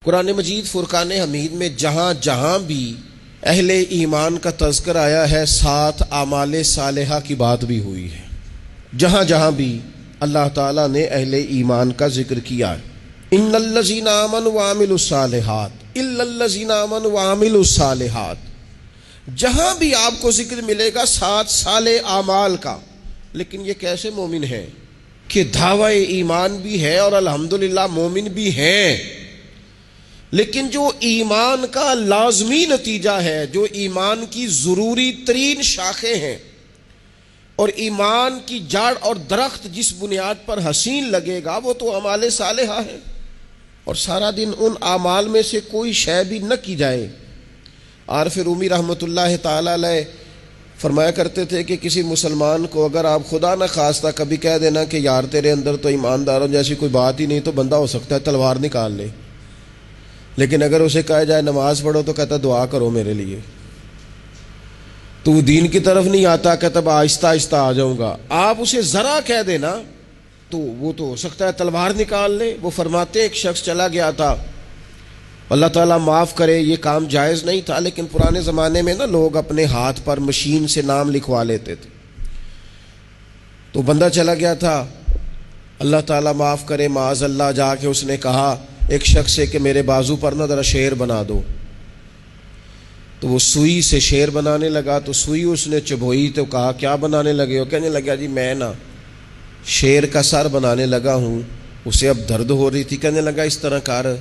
قرآن مجید فرقان حمید میں جہاں جہاں بھی اہل ایمان کا تذکر آیا ہے ساتھ اعمال صالحہ کی بات بھی ہوئی ہے۔ جہاں جہاں بھی اللہ تعالیٰ نے اہل ایمان کا ذکر کیا ہے، ان الذین آمنوا وعملوا الصالحات الا الذین آمنوا وعملوا الصالحات، جہاں بھی آپ کو ذکر ملے گا ساتھ صالح اعمال کا۔ لیکن یہ کیسے مومن ہیں کہ دعوی ایمان بھی ہے اور الحمدللہ مومن بھی ہیں، لیکن جو ایمان کا لازمی نتیجہ ہے، جو ایمان کی ضروری ترین شاخیں ہیں اور ایمان کی جڑ اور درخت جس بنیاد پر حسین لگے گا وہ تو اعمال صالحہ ہے، اور سارا دن ان اعمال میں سے کوئی شے بھی نہ کی جائے۔ عارف رومی رحمۃ اللہ تعالی علیہ فرمایا کرتے تھے کہ کسی مسلمان کو اگر آپ خدا نہ خواستہ کبھی کہہ دینا کہ یار تیرے اندر تو ایمانداروں جیسی کوئی بات ہی نہیں، تو بندہ ہو سکتا ہے تلوار نکال لے، لیکن اگر اسے کہا جائے نماز پڑھو تو کہتا دعا کرو میرے لیے، تو وہ دین کی طرف نہیں آتا، کہتا آہستہ آہستہ آ جاؤں گا۔ آپ اسے ذرا کہہ دینا تو وہ تو ہو سکتا ہے تلوار نکال لے۔ وہ فرماتے ایک شخص چلا گیا تھا، اللہ تعالیٰ معاف کرے یہ کام جائز نہیں تھا، لیکن پرانے زمانے میں نا لوگ اپنے ہاتھ پر مشین سے نام لکھوا لیتے تھے، تو بندہ چلا گیا تھا، اللہ تعالیٰ معاف کرے معاذ اللہ، جا کے اس نے کہا ایک شخص سے کہ میرے بازو پر نا ذرا شیر بنا دو، تو وہ سوئی سے شیر بنانے لگا، تو سوئی اس نے چبھوئی تو کہا کیا بنانے لگے ہو؟ کہنے لگا جی میں نا شیر کا سر بنانے لگا ہوں، اسے اب درد ہو رہی تھی، کہنے لگا اس طرح کر،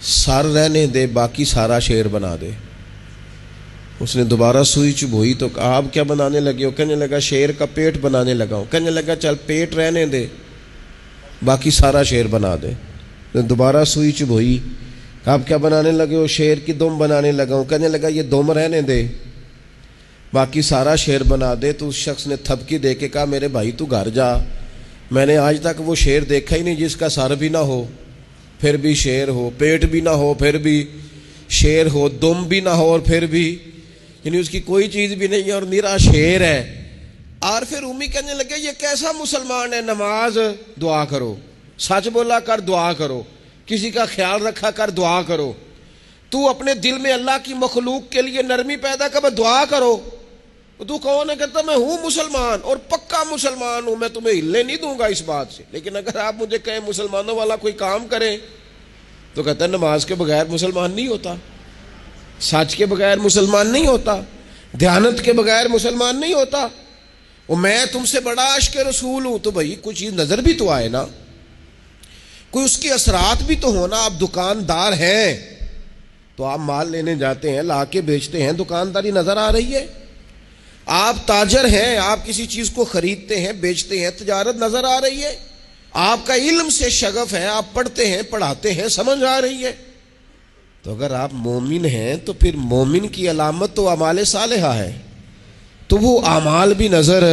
سر رہنے دے باقی سارا شیر بنا دے۔ اس نے دوبارہ سوئی چبھوئی تو کہا اب کیا بنانے لگے ہو؟ کہنے لگا شیر کا پیٹ بنانے لگا ہوں، کہنے لگا چل پیٹ رہنے دے باقی سارا شیر بنا دے۔ دوبارہ سوئی چبھوئی، اب کیا بنانے لگے ہو؟ شیر کی دم بنانے لگا ہوں، کہنے لگا یہ دم رہنے دے باقی سارا شیر بنا دے۔ تو اس شخص نے تھپکی دے کے کہا میرے بھائی تو گھر جا، میں نے آج تک وہ شیر دیکھا ہی نہیں جس کا سر بھی نہ ہو پھر بھی شیر ہو، پیٹ بھی نہ ہو پھر بھی شیر ہو، دم بھی نہ ہو اور پھر بھی، یعنی اس کی کوئی چیز بھی نہیں ہے اور میرا شیر ہے۔ عارف رومی کہنے لگے یہ کیسا مسلمان ہے، نماز دعا کرو، سچ بولا کر دعا کرو، کسی کا خیال رکھا کر دعا کرو، تو اپنے دل میں اللہ کی مخلوق کے لیے نرمی پیدا کر دعا کرو۔ تو کون ہے؟ کہتا میں ہوں مسلمان اور پکا مسلمان ہوں، میں تمہیں ہلنے نہیں دوں گا اس بات سے، لیکن اگر آپ مجھے کہیں مسلمانوں والا کوئی کام کریں تو کہتا ہے نماز کے بغیر مسلمان نہیں ہوتا، سچ کے بغیر مسلمان نہیں ہوتا، دیانت کے بغیر مسلمان نہیں ہوتا، اور میں تم سے بڑا عاشق رسول ہوں۔ تو بھائی کچھ چیز نظر بھی تو آئے نا، کوئی اس کے اثرات بھی تو ہونا۔ آپ دکاندار ہیں تو آپ مال لینے جاتے ہیں، لا کے بیچتے ہیں، دکانداری نظر آ رہی ہے۔ آپ تاجر ہیں، آپ کسی چیز کو خریدتے ہیں بیچتے ہیں، تجارت نظر آ رہی ہے۔ آپ کا علم سے شغف ہے، آپ پڑھتے ہیں پڑھاتے ہیں، سمجھ آ رہی ہے۔ تو اگر آپ مومن ہیں تو پھر مومن کی علامت تو اعمال صالحہ ہے، تو وہ اعمال بھی نظر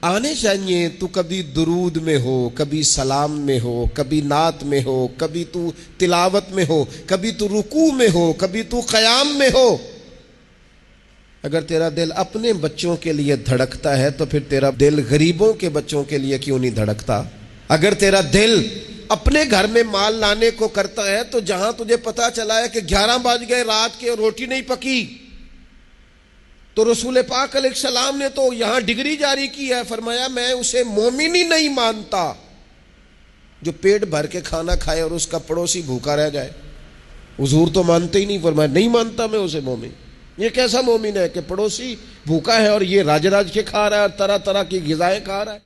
آنے چاہیے۔ تو کبھی درود میں ہو، کبھی سلام میں ہو، کبھی نعت میں ہو، کبھی تو تلاوت میں ہو، کبھی تو رکوع میں ہو، کبھی تو قیام میں ہو۔ اگر تیرا دل اپنے بچوں کے لیے دھڑکتا ہے تو پھر تیرا دل غریبوں کے بچوں کے لیے کیوں نہیں دھڑکتا؟ اگر تیرا دل اپنے گھر میں مال لانے کو کرتا ہے تو جہاں تجھے پتا چلا ہے کہ 11 بج گئے رات کے اور روٹی نہیں پکی، تو رسول پاک علیہ السلام نے تو یہاں ڈگری جاری کی ہے، فرمایا میں اسے مومن ہی نہیں مانتا جو پیٹ بھر کے کھانا کھائے اور اس کا پڑوسی بھوکا رہ جائے۔ حضور تو مانتے ہی نہیں، فرمایا نہیں مانتا میں اسے مومن۔ یہ کیسا مومن ہے کہ پڑوسی بھوکا ہے اور یہ راج راج کے کھا رہا ہے اور طرح طرح کی غذائیں کھا رہا ہے؟